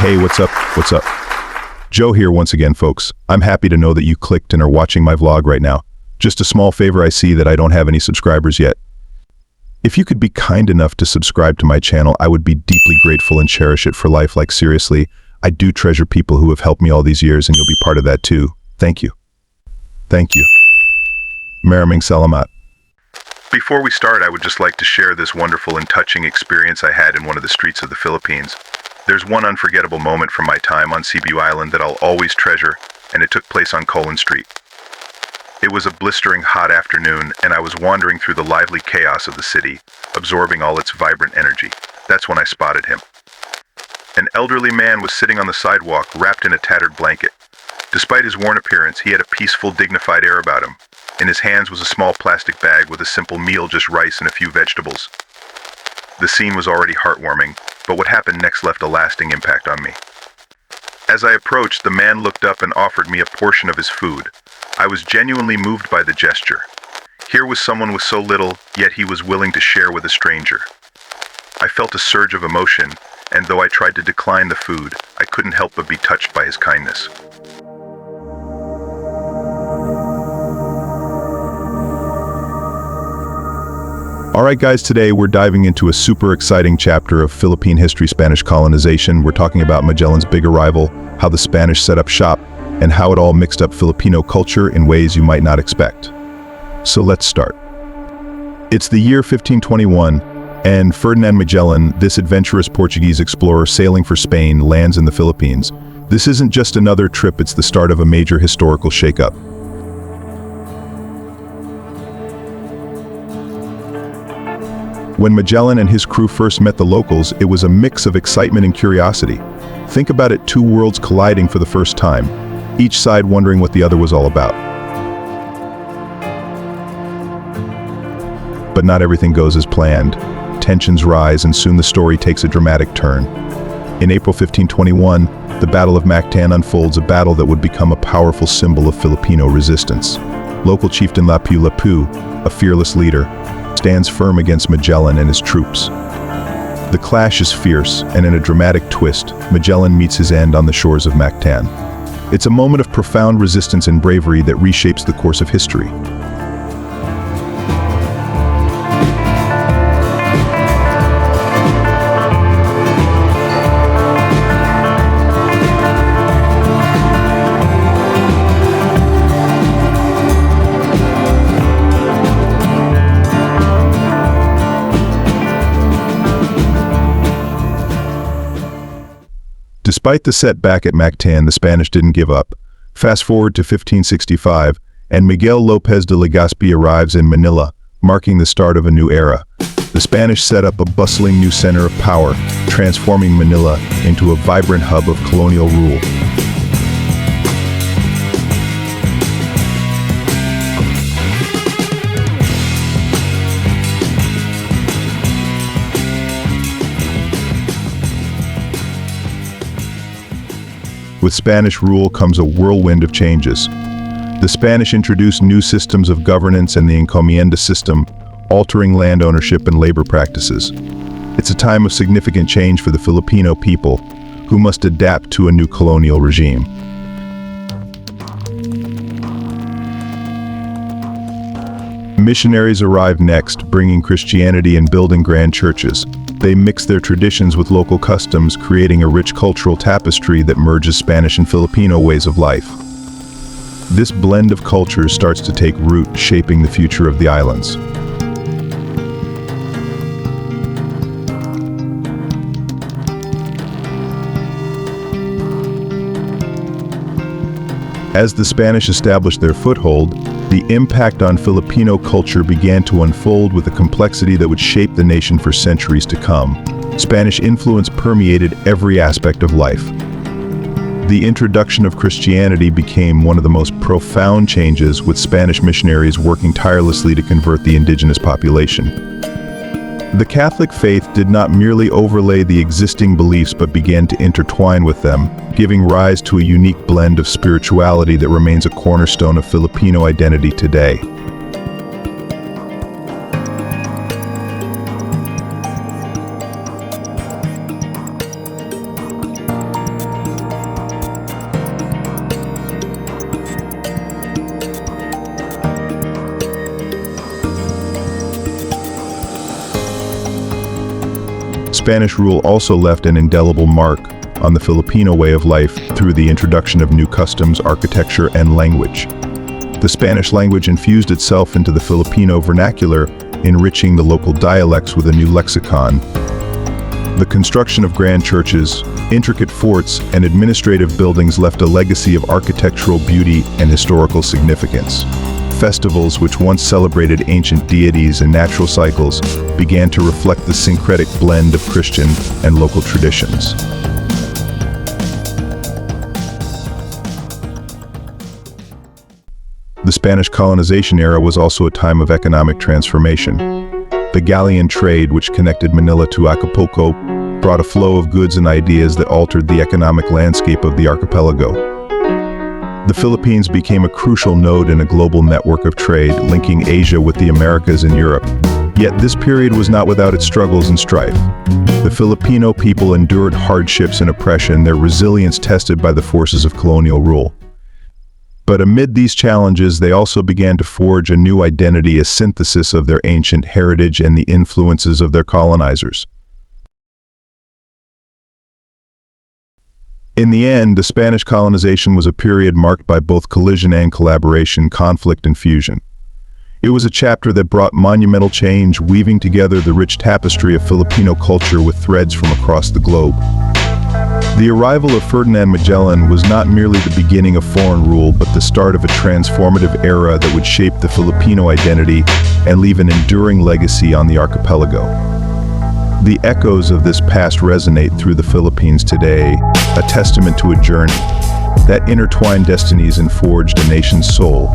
Hey, what's up? What's up? Joe here once again, folks. I'm happy to know that you clicked and are watching my vlog right now. Just a small favor, I see that I don't have any subscribers yet. If you could be kind enough to subscribe to my channel, I would be deeply grateful and cherish it for life. Like seriously, I do treasure people who have helped me all these years, and you'll be part of that too. Thank you. Thank you. Maraming salamat. Before we start, I would just like to share this wonderful and touching experience I had in one of the streets of the Philippines. There's one unforgettable moment from my time on Cebu Island that I'll always treasure, and it took place on Colon Street. It was a blistering hot afternoon, and I was wandering through the lively chaos of the city, absorbing all its vibrant energy. That's when I spotted him. An elderly man was sitting on the sidewalk, wrapped in a tattered blanket. Despite his worn appearance, he had a peaceful, dignified air about him. In his hands was a small plastic bag with a simple meal, just rice and a few vegetables. The scene was already heartwarming, but what happened next left a lasting impact on me. As I approached, the man looked up and offered me a portion of his food. I was genuinely moved by the gesture. Here was someone with so little, yet he was willing to share with a stranger. I felt a surge of emotion, and though I tried to decline the food, I couldn't help but be touched by his kindness. Alright guys, today we're diving into a super exciting chapter of Philippine history, Spanish colonization. We're talking about Magellan's big arrival, how the Spanish set up shop, and how it all mixed up Filipino culture in ways you might not expect. So let's start. It's the year 1521, and Ferdinand Magellan, this adventurous Portuguese explorer sailing for Spain, lands in the Philippines. This isn't just another trip, it's the start of a major historical shakeup. When Magellan and his crew first met the locals, it was a mix of excitement and curiosity. Think about it, two worlds colliding for the first time, each side wondering what the other was all about. But not everything goes as planned. Tensions rise, and soon the story takes a dramatic turn. In April 1521, the Battle of Mactan unfolds, a battle that would become a powerful symbol of Filipino resistance. Local chieftain Lapu-Lapu, a fearless leader, stands firm against Magellan and his troops. The clash is fierce, and in a dramatic twist, Magellan meets his end on the shores of Mactan. It's a moment of profound resistance and bravery that reshapes the course of history. Despite the setback at Mactan, the Spanish didn't give up. Fast forward to 1565, and Miguel López de Legazpi arrives in Manila, marking the start of a new era. The Spanish set up a bustling new center of power, transforming Manila into a vibrant hub of colonial rule. With Spanish rule comes a whirlwind of changes. The Spanish introduced new systems of governance and the encomienda system, altering land ownership and labor practices. It's a time of significant change for the Filipino people, who must adapt to a new colonial regime. Missionaries arrived next, bringing Christianity and building grand churches. They mix their traditions with local customs, creating a rich cultural tapestry that merges Spanish and Filipino ways of life. This blend of cultures starts to take root, shaping the future of the islands. As the Spanish established their foothold, the impact on Filipino culture began to unfold with a complexity that would shape the nation for centuries to come. Spanish influence permeated every aspect of life. The introduction of Christianity became one of the most profound changes, with Spanish missionaries working tirelessly to convert the indigenous population. The Catholic faith did not merely overlay the existing beliefs but began to intertwine with them, giving rise to a unique blend of spirituality that remains a cornerstone of Filipino identity today. Spanish rule also left an indelible mark on the Filipino way of life through the introduction of new customs, architecture, and language. The Spanish language infused itself into the Filipino vernacular, enriching the local dialects with a new lexicon. The construction of grand churches, intricate forts, and administrative buildings left a legacy of architectural beauty and historical significance. Festivals which once celebrated ancient deities and natural cycles began to reflect the syncretic blend of Christian and local traditions. The Spanish colonization era was also a time of economic transformation. The galleon trade, which connected Manila to Acapulco, brought a flow of goods and ideas that altered the economic landscape of the archipelago. The Philippines became a crucial node in a global network of trade, linking Asia with the Americas and Europe. Yet this period was not without its struggles and strife. The Filipino people endured hardships and oppression, their resilience tested by the forces of colonial rule. But amid these challenges, they also began to forge a new identity, a synthesis of their ancient heritage and the influences of their colonizers. In the end, the Spanish colonization was a period marked by both collision and collaboration, conflict and fusion. It was a chapter that brought monumental change, weaving together the rich tapestry of Filipino culture with threads from across the globe. The arrival of Ferdinand Magellan was not merely the beginning of foreign rule, but the start of a transformative era that would shape the Filipino identity and leave an enduring legacy on the archipelago. The echoes of this past resonate through the Philippines today, a testament to a journey that intertwined destinies and forged a nation's soul.